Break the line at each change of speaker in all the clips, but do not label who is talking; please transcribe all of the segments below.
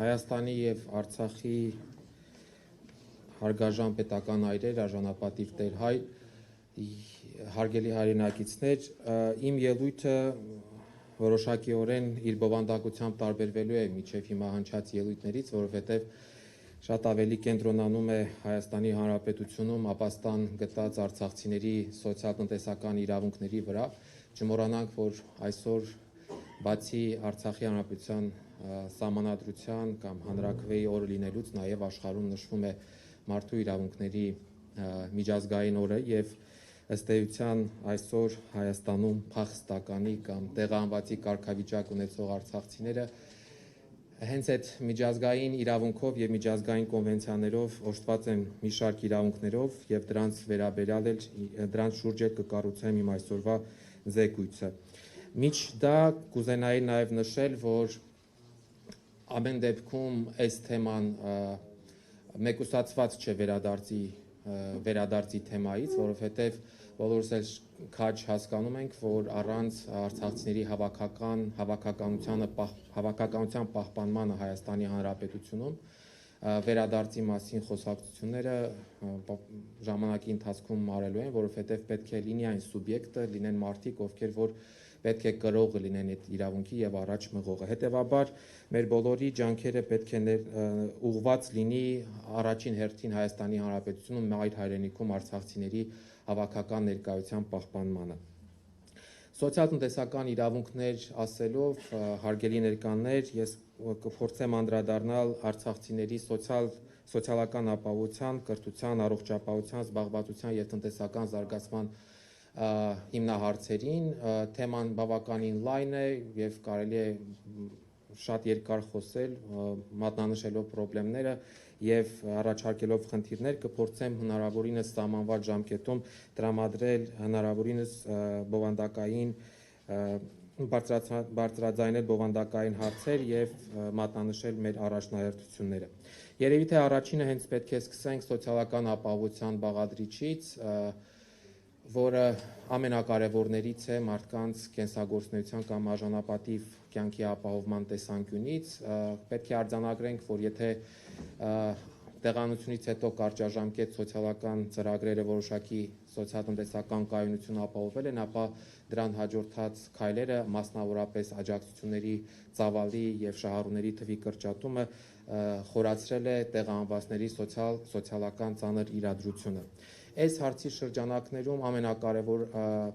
Հայաստանի և Արցախի հարգարժան պետական այրեր, արժանապատիվ տեր հայ, հարգելի հայրենակիցներ, իմ ելույթը որոշակիորեն իր բովանդակությամբ տարբերվելու է մինչև հիմա հնչած ելույթներից, որովհետև շատ ավելի կենտրոնանում է Հայաստանի Հանրապետությունում ապաստան գտած արցախցիների սոցիալ-տնտեսական իրավունքների վրա։ Չմոռանանք, որ այսօր բացի Արցախի Հանրապետության սահմանադրության կամ հանրաքվեի օրը լինելուց նաև աշխարհում նշվում է մարդու իրավունքների միջազգային օրը եւ ըստ էության այսօր Հայաստանում փախստականի կամ տեղահանվածի կարգավիճակ ունեցող արցախցիները հենց այդ միջազգային իրավունքով եւ միջազգային կոնվենցիաներով օժտված են մի շարք իրավունքներով եւ դրանց վերաբերյալ էլ դրանց շուրջ էլ կկառուցեմ իմ այսօրվա զեկույցը։ Մինչ դա կուզենայի նաև նշել, որ ամեն դեպքում այս թեման մեկուսացված չէ վերադարձի թեմայից, որովհետև բոլորս էլ քաջ հասկանում ենք, որ առանց արցախցիների հավաքականության պահպանմանը Հայաստանի Հանրապետությունում վերադարձի մասին խոսակցությունները ժամանակի ընթացքում մարելու են, որովհետև պետք է լինի այն սուբյեկտը, լինեն մարդիկ, ովքեր որ պետք է կրողը լինեն այդ իրավունքի եւ առաջ մղողը։ Հետևաբար մեր բոլորի ջանքերը պետք է ուղղված լինի առաջին հերթին Հայաստանի Հանրապետությունում մայր հայրենիքում արցախցիների հավաքական ներկայության պահպանմանը։ Սոցիալ-տնտեսական իրավունքներ ասելով, հարգելի ներկաներ, ես կփորձեմ անդրադառնալ արցախցիների սոցիալական ապահովության, կրթության, առողջապահության, զբաղվածության եւ տնտեսական զարգացման հիմնահարցերին, թեման բավականին լայն է եւ կարելի է շատ երկար խոսել, մատնանշելով խնդիրները եւ առաջարկելով խնդիրներ, կփորձեմ հնարավորինս սահմանված ժամկետում տրամադրել հնարավորինս բովանդակային բարձրաձայնել բովանդակային հարցեր եւ մատնանշել մեր առաջնահերթությունները։ Երևի թե առաջինը հենց պետք է սկսենք սոցիալական ապահովության բաղադրիչից, որը ամենակարևորներից է մարդկանց կենսագործունեության կամ արժանապատիվ կյանքի ապահովման տեսանկյունից, պետք է արձանագրենք, որ եթե տեղանությունից հետո կարճաժամկետ սոցիալական ծրագրերը որոշակի սոցիալ-տնտեսական կայունություն ապահովել են, ապա դրան հաջորդած քայլերը, մասնավորապես աջակցությունների ծավալի եւ շահառուների թվի կրճատումը խորացրել է տեղահանվածների սոցիալական ծանր իրադրությունը։ Այս հարցի շրջանակներում ամենակարևոր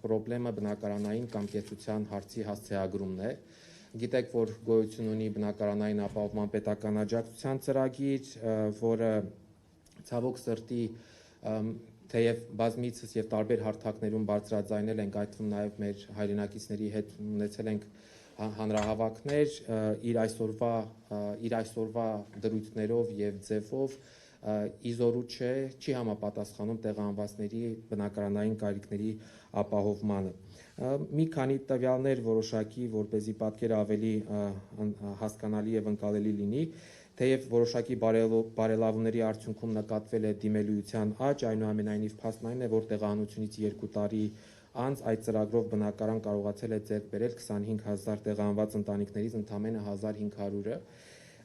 խնդրը բնակարանային կամ կեցության հարցի հասցեագրումն է։ Գիտեք, որ գոյություն ունի բնակարանային ապահովման պետական աջակցության ծրագիր, որը ցավոք սրտի թեև բազմիցս եւ տարբեր հարթակներում բարձրաձայնել ենք, այդ թվում նաեւ մեր հայրենակիցների հետ ունեցել ենք հանրահավաքներ, իր այսօրվա դրույթներով եւ ձևով իզորու չի համապատասխանում տեղահանվածների բնակարանային կարիքների ապահովմանը։ Մի քանի տվյալներ որոշակի, որպեսզի պատկերը ավելի հասկանալի եւ ընկալելի լինի, թեև որոշակի բարելավումների արդյունքում նկատվել է դիմելիության աճ, այնուամենայնիվ փաստն այն է, որ տեղահանությունից 2 տարի անց այդ ծրագրով բնակարան կարողացել է ձեռք բերել 25000 տեղահանված ընտանիքներից ընդամենը 1500-ը։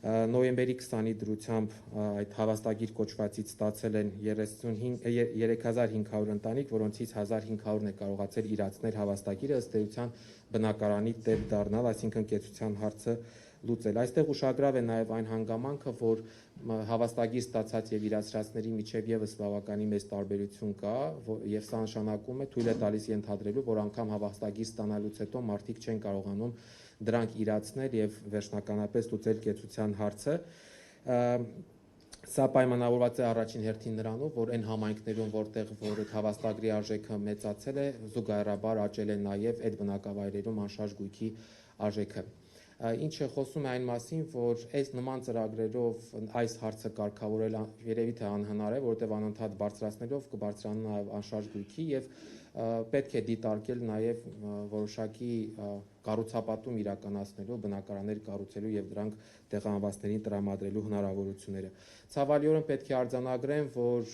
Նոյեմբերի 20-ի դրությամբ այդ հավաստագիր կոչվածից ստացել են 3500 ընտանիք, որոնցից 1500-ն է կարողացել իրացնել հավաստագիրը, ըստ էության բնակարանի տեր դառնալ, այսինքն կեցության հարցը լուծել։ Այստեղ ուշագրավ է նաև այն հանգամանքը, որ հավաստագիր ստացած եւ իրացրածների միջև եւս բավականին մեծ տարբերություն կա, եւ սա նշանակում է թույլ է տալիս ենթադրելու, որ անգամ հավաստագիր ստանալուց հետո մարդիկ չեն կարողանում դրանք իրացնել եւ վերջնականապես լուծել կեցության հարցը։ Սա պայմանավորված է առաջին հերթին նրանով, որ այն համայնքներում, որտեղ որ հավաստագրի արժեքը մեծացել է, զուգահեռաբար աճել է նաեւ այդ բնակավայրերում անշարժ գույքի արժեքը։ Ինչը խոսում է այն մասին, որ այս նման ծրագրերով այս հարցը կարգավորել երևի թե անհնար է, որովհետև անընդհատ բարձրացնելով կբարձրանա նաև անշարժ գույքի եւ պետք է դիտարկել նաև որոշակի կառուցապատում իրականացնելու, բնակարաններ կառուցելու եւ դրանք տեղահանվածներին տրամադրելու հնարավորությունները։ Ցավալիորեն պետք է արձանագրեմ, որ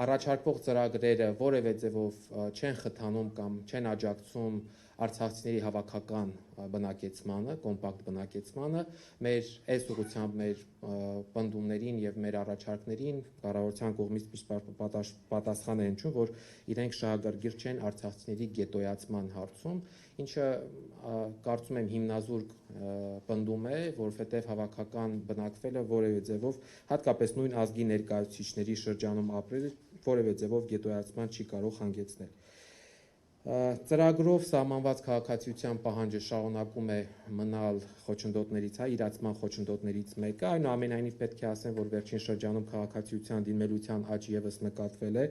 առաջարկվող ծրագրերը որևէ ձևով չեն խթանում կամ չեն աջակցում արցախցիների հավաքական բնակեցմանը, կոմպակտ բնակեցմանը, մեր այս ուղղությամբ մեր պնդումներին եւ մեր առաջարկներին կառավարության կողմից միշտ պատասխան է հնչում, որ իրենք շահագրգիռ չեն արցախցիների գետոյացման հարցում, ինչը կարծում եմ հիմնազուրկ պնդում է, որովհետեւ հավաքական բնակվելը որևէ ձևով, հատկապես նույն ազգի ներկայացուցիչների շրջանում ապրելը որևէ ձևով գետոյացման չի կարող հանգեցնել։ Ծրագրով սահմանված քաղաքացիության պահանջը շարունակում է մնալ խոչընդոտներից, իրացման խոչընդոտներից մեկը, այնուամենայնիվ պետք է ասեմ, որ վերջին շրջանում քաղաքացիության դիմելության աճ եւս նկատվել է։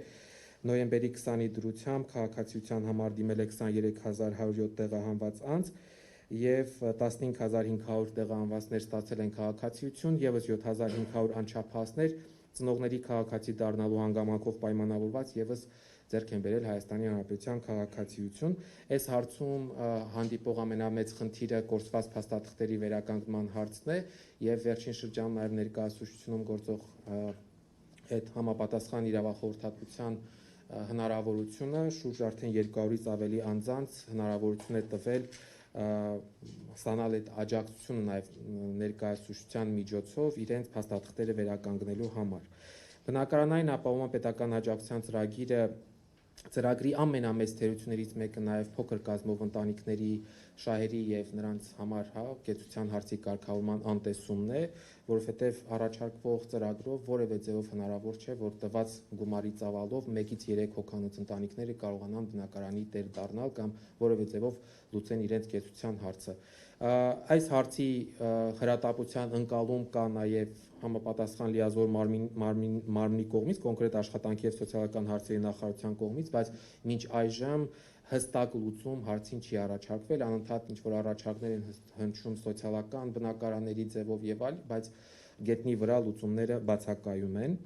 Նոյեմբերի 20-ի դրությամբ քաղաքացիության համար դիմել է 23107 տեղահանված անձ եւ 15500 տեղահանվածներ ստացել են քաղաքացիություն, եւս 7500 անչափահասներ ծնողների քաղաքացի դառնալու հանգամանքով պայմանավորված եւս ձեռք են բերել Հայաստանի Հանրապետության քաղաքացիություն։ Այս հարցում հանդիպող ամենամեծ խնդիրը կորսված փաստաթղթերի վերականգնման հարցն է եւ վերջին շրջանում նաեւ ներկայացուցչությունում գործող այդ համապատասխան իրավախորհրդատվության հնարավորությունը շուրջ արդեն 200-ից ավելի անձանց հնարավորություն է տվել ստանալ այդ աջակցությունը նաեւ ներկայացուցչության միջոցով իրենց փաստաթղթերը վերականգնելու համար։ Բնակարանային ապահովման պետական աջակցության ծրագրի ամենամեծ թերություններից մեկը նաև փոքր կազմով ընտանիքների շահերի եւ նրանց համար կեցության հարցի կարգավորման անտեսումն է, որովհետեւ առաջարկվող ծրագրով որևէ ձևով հնարավոր չէ, որ տված գումարի ծավալով 1-ից 3 հոգանոց ընտանիքները կարողանան բնակարանի տեր դառնալ կամ որևէ ձևով լուծեն իրենց կեցության հարցը։ Այս հարցի հրատապության ընկալում կա նաև համապատասխան լիազոր մարմնի կողմից, կոնկրետ աշխատանքի եւ սոցիալական հարցերի նախարարության կողմից, բայց մինչ այժմ հստակ լուծում հարցին չի առաջարկվել, անընդհատ ինչ որ առաջարկներ են հնչում սոցիալական բնակարանների ձևով եւ այլ, բայց գետնի վրա լուծումները բացակայում են։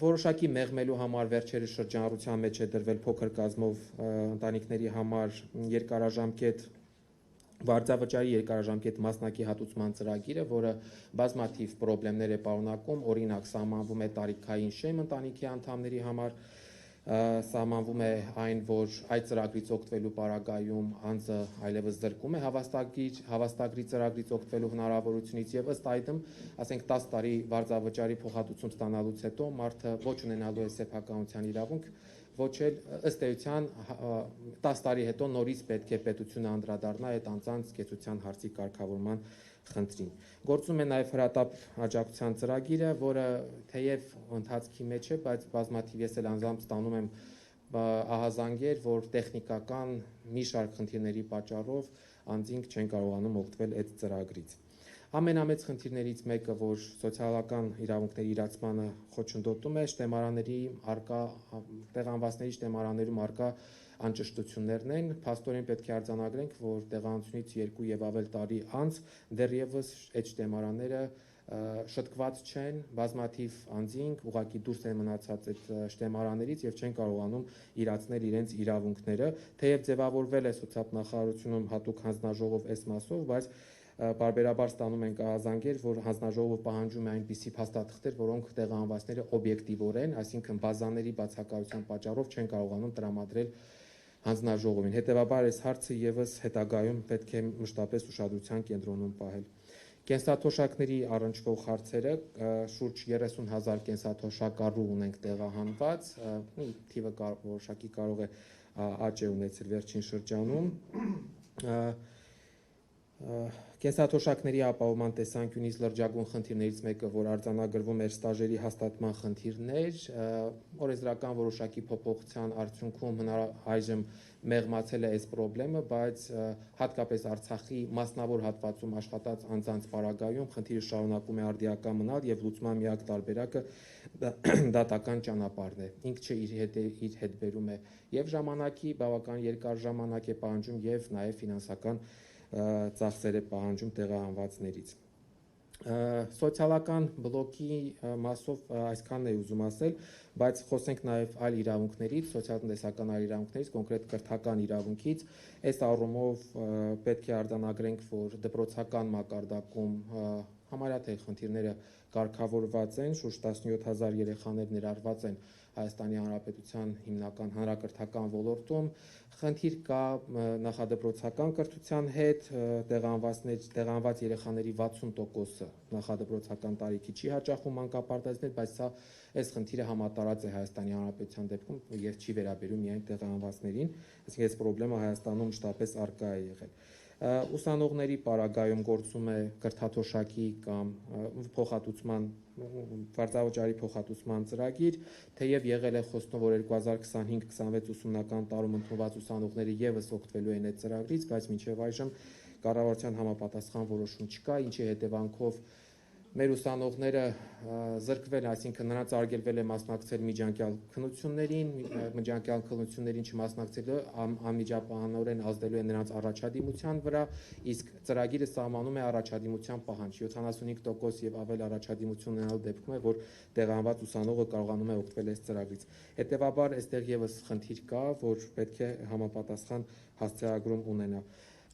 Որոշակի մեղմելու համար վերջերս շրջանառության մեջ է դրվել փոքր կազմով ընտանիքների համար երկարաժամկետ վարձավճարի երկարաժամկետ մասնակի հատուցման ծրագիրը, որը բազմաթիվ խնդիրներ է պարունակում, օրինակ սահմանվում է տարիքային շեմ ընտանիքի անդամների համար, սահմանվում է այն, որ այդ ծրագրից օգտվելու պարագայում անձը այլևս զրկում է հավաստագրի ծրագրից օգտվելու հնարավորությունից եւ ըստ այդմ, ասենք 10 տարի վարձավճարի փոխհատուցում ստանալուց հետո մարդը ոչ ունենալու է սեփականության իրավունք, ոչ էլ ըստ էության 10 տարի հետո նորից պետք է պետությունը անդրադառնա այդ անձանց կեցության հարցի կարգավորման խնդրին։ Գործում է նաև հրատապ աջակցության ծրագիրը, որը թեև ընթացքի մեջ է, բայց բազմաթիվ ես էլ անձամբ ստանում եմ ահազանգեր, որ տեխնիկական մի շարք խնդիրների պատճառով անձինք չեն կարողանում օգտվել այդ ծրագրից։ Ամենամեծ խնդիրներից մեկը, որ սոցիալական իրավունքների իրացմանը խոչընդոտում է, շտեմարանների արկա տեղահանվածների շտեմարաններում արկա անճշտություններն են, փաստորեն պետք է արձանագրենք, որ տեղահանությունից 2 եւ ավել տարի անց դեռևս այդ շտեմարանները շտկված չեն, բազմաթիվ անձինք ուղղակի դուրս են մնացած այդ շտեմարաններից եւ չեն կարողանում իրացնել իրենց իրավունքները, թեև ձևավորվել է սոցիալնախարարությունում հատուկ հանձնաժողով այս մասով, բայց բարբերաբար ստանում ենք ահազանգեր, որ հանձնաժողովը պահանջում է այնպիսի փաստաթղթեր, որոնք տեղահանվածները օբյեկտիվորեն, այսինքն բազաների բացակայության պատճառով չեն կարողանում տրամադրել հանձնաժողովին։ Հետևաբար այս հարցը եւս հետագայում պետք է մշտապես ուշադրության կենտրոնում պահել։ Կենսաթոշակների առնչվող հարցերը շուրջ 30,000 կենսաթոշակառու ունենք տեղահանված, թիվը որոշակի կարող է աճ է ունեցել վերջին շրջանում։ Կենսաթոշակների ապահովման տեսանկյունից լրջագույն խնդիրներից մեկը, որ արձանագրվում էր ստաժերի հաստատման խնդիրներ, օրենսդրական որոշակի փոփոխության արդյունքում այժմ մեղմացել է այս խնդիրը, բայց հատկապես Արցախի մասնավոր հատվածում աշխատած անձանց պարագայում խնդիրը շարունակում է արդիական մնալ եւ լուծման միակ տարբերակը դատական ճանապարհն է։ Ինքը իր հետ բերում է եւ ժամանակի բավական երկար ժամանակ է պահանջում եւ նաեւ ֆինանսական ծախսեր է պահանջում տեղահանվածներից։ Սոցիալական բլոկի մասով այսքանն է ուզում ասել, բայց խոսենք նաև այլ իրավունքներից, սոցիալ-տնտեսական այլ իրավունքներից, կոնկրետ կրթական իրավունքից։ Այս առումով պետք է արձանագրենք, որ դպրոցական մակարդակում համարյա թե խնդիրները կարգավորված են, շուրջ 17,000 երեխաներ ներառված են Հայաստանի Հանրապետության հիմնական հանրակրթական ոլորտում, խնդիր կա նախադպրոցական կրթության հետ, տեղանված երեխաների 60%-ը նախադպրոցական տարիքի չի հաճախում մանկապարտեզներ, բայց սա այս խնդիրը համատարած է Հայաստանի Հանրապետության դեպքում եւ չի վերաբերում միայն տեղանվածներին, այսինքն այս խնդրեմը Հայաստանում մշտապես առկա է եղել։ Ուսանողների պարագայում գործում է կրթաթոշակի կամ փոխհատուցման վարձավճարի փոխհատուցման ծրագիր, թեև եղել է խոստում, որ 2025-26 ուսումնական տարում ընդունված ուսանողները եւս օգտվելու են այդ ծրագրից, բայց մինչեւ այժմ կառավարության համապատասխան որոշում չկա, ինչի հետևանքով մեր ուսանողները զրկվել, այսինքն նրանց արգելվել է մասնակցել միջանկյալ քննություններին չմասնակցելու անմիջականորեն ազդելու է նրանց առաջադիմության վրա, իսկ ծրագիրը սահմանում է առաջադիմության պահանջ 75% եւ ավել առաջադիմություն ունենալու դեպքում է, որ տեղանված ուսանողը կարողանում է օգտվել այս ծրագրից։ Հետևաբար այստեղ եւս խնդիր կա, որ պետք է համապատասխան հասցեագրում ունենա։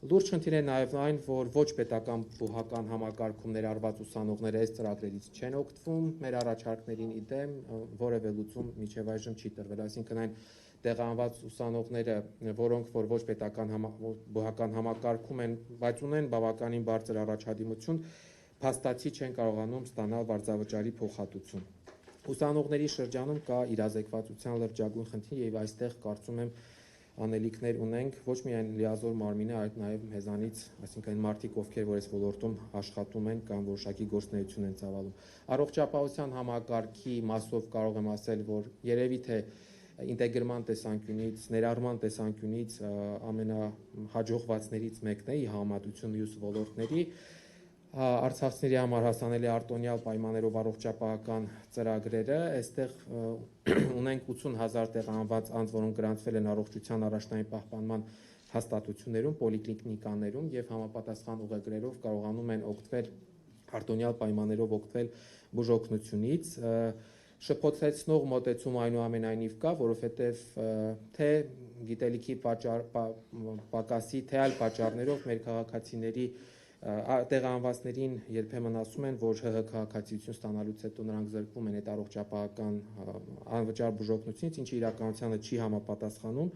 Լուրջ խնդիր է նաև այն, որ ոչ պետական բուհական համակարգում ներառված ուսանողները այս ծրագրերից չեն օգտվում, մեր առաջարկներին ի դեմ որևէ լուծում մինչև այժմ չի տրվել, այսինքն այն տեղանված ուսանողները, որոնք որ ոչ պետական բուհական համակարգում են, բայց ունեն բավականին բարձր առաջադիմություն, փաստացի չեն կարողանում ստանալ վարձավճարի փոխհատուցում։ Ուսանողների շրջանում կա իրազեկվածության լրջագույն խնդիր եւ այստեղ կարծում եմ անելիքներ ունենք ոչ միայն լիազոր մարմինը, այլ նաև մեզանից, այսինքն մարդիկ, ովքեր որ այս ոլորտում աշխատում են կամ որոշակի գործունեություն են ծավալում։ Առողջապահության համակարգի մասով կարող եմ ասել, որ երևի թե ինտեգրման տեսանկյունից, ներառման տեսանկյունից ամենահաջողվածներից մեկն է ի համեմատություն մյուս ոլորտների։ Արցախցիների համար հասանելի արտոնյալ պայմաններով առողջապահական ծրագրերը, այստեղ ունենք 80,000 տեղանված անձ, որոնք գրանցվել են առողջության առաջնային պահպանման հաստատություններում, պոլիկլինիկաներում եւ համապատասխան ուղեգրերով կարողանում են օգտվել արտոնյալ պայմաններով օգտվել բուժօգնությունից։ Շփոթեցնող մոտեցում այնուամենայնիվ կա, որովհետեւ թե գիտելիքի պակասի, թե այլ պատճառներով մեր քաղաքացիների տեղանվածներին երբեմն ասում են, որ ՀՀ քաղաքացիություն ստանալուց հետո նրանք զրկվում են այդ առողջապահական անվճար բուժօգնությունից, ինչը իրականությանը չի համապատասխանում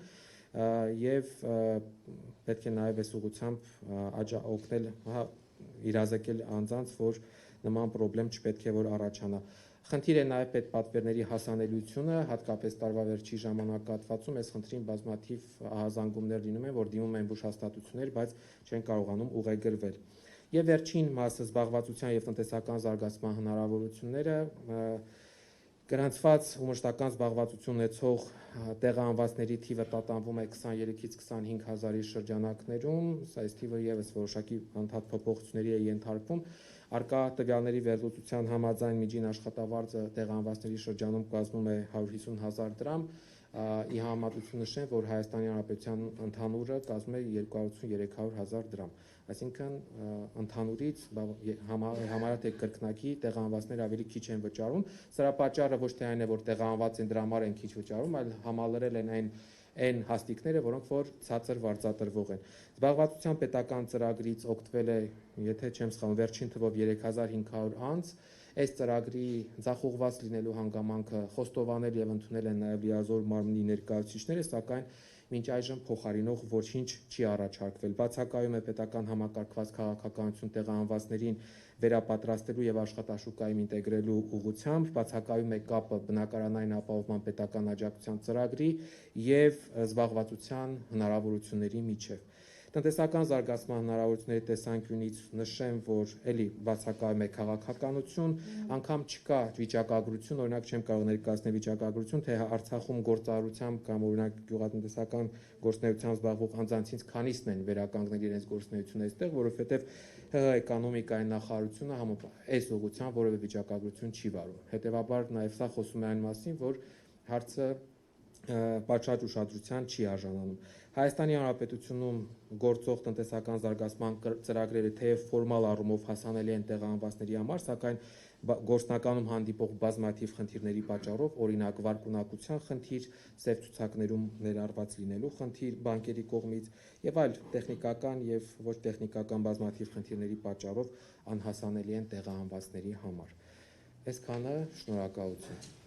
եւ պետք է նաեւ այս ուղղությամբ օգնել իրազեկել անձանց, որ նման խնդրեմ չպետք է որ առաջանա։ Խնդիր է նաև պետպատվերների հասանելիությունը, հատկապես տարվա վերջի ժամանակահատվածում այս խնդրին բազմաթիվ ահազանգումներ լինում են, որ դիմում են բուժհաստատություններ, բայց չեն կարողանում ուղեգրվել։ Եվ վերջին մասը զբաղվածության եւ տնտեսական զարգացման հնարավորությունները գրանցված ու մշտական զբաղվածություն ունեցող տեղահանվածների թիվը տատանվում է 23-ից 25,000-ի շրջանակներում, սա այս թիվը եւս որոշակի անդադար փոփոխությունների է ենթարկվում։ Արկա տվյալների վերլուծության համաձայն միջին աշխատավարձը տեղահանվածների շրջանում կազմում է 150,000 դրամ, ի համեմատություն նշեմ, որ Հայաստանի Հանրապետության ընդհանուրը կազմում է 200-300,000 դրամ, այսինքն ընդհանուրից համարյա թե կրկնակի տեղահանվածներ ավելի քիչ են վճարում։ Սրա պատճառը ոչ թե այն է, որ տեղահանված են դրա համար են քիչ վճարում, այլ համալրել են այն հաստիկները, որոնք որ ցածր վարձատրվող են։ Զբաղվածության պետական ծրագրից օգտվել է, եթե չեմ սխալվում, վերջին թվով 3500 անձ։ Այս ծրագրի ձախողված լինելու հանգամանքը խոստովանել եւ ընդունել են նաեւ լիազոր մարմնի ներկայացուցիչները, սակայն մինչ այժմ փոխարինող ոչինչ չի առաջարկվել։ Բացակայում է պետական համակարգված քաղաքականություն տեղահանվածներին վերապատրաստելու եւ աշխատաշուկայում ինտեգրելու ուղղությամբ, բացակայում է կապը բնակարանային ապահովման պետական աջակցության ծրագրի եւ զբաղվածության հնարավորությունների միջեւ։ Տնտեսական զարգացման հնարավորությունների տեսանկյունից նշեմ, որ էլի բացակայում է քաղաքականություն, անգամ չկա վիճակագրություն, օրինակ չեմ կարող ներկայացնել վիճակագրություն, թե Արցախում գործարարությամբ կամ օրինակ գյուղատնտեսական գործունեությամբ զբաղվող անձանցից քանիսն են վերականգնել իրենց գործունեությունը այստեղ, որովհետև ՀՀ էկոնոմիկայի նախարարությունը այս ուղղությամբ որևէ վիճակագրություն չի վարում։ Հետևաբար նաև սա խոսում է այն մասին, որ հարցը պատշաճ ուշադրության չի արժանանում։ Հայաստանի Հանրապետությունում գործող տնտեսական զարգացման ծրագրերը թեև ֆորմալ առումով հասանելի են տեղահանվածների համար, սակայն գործնականում հանդիպող բազմաթիվ խնդիրների պատճառով, օրինակ վարկունակության խնդիր, սև ցուցակներում ներառված լինելու խնդիր բանկերի կողմից եւ այլ տեխնիկական եւ ոչ տեխնիկական բազմաթիվ խնդիրների պատճառով անհասանելի են տեղահանվածների համար։ Այսքանը, շնորհակալություն։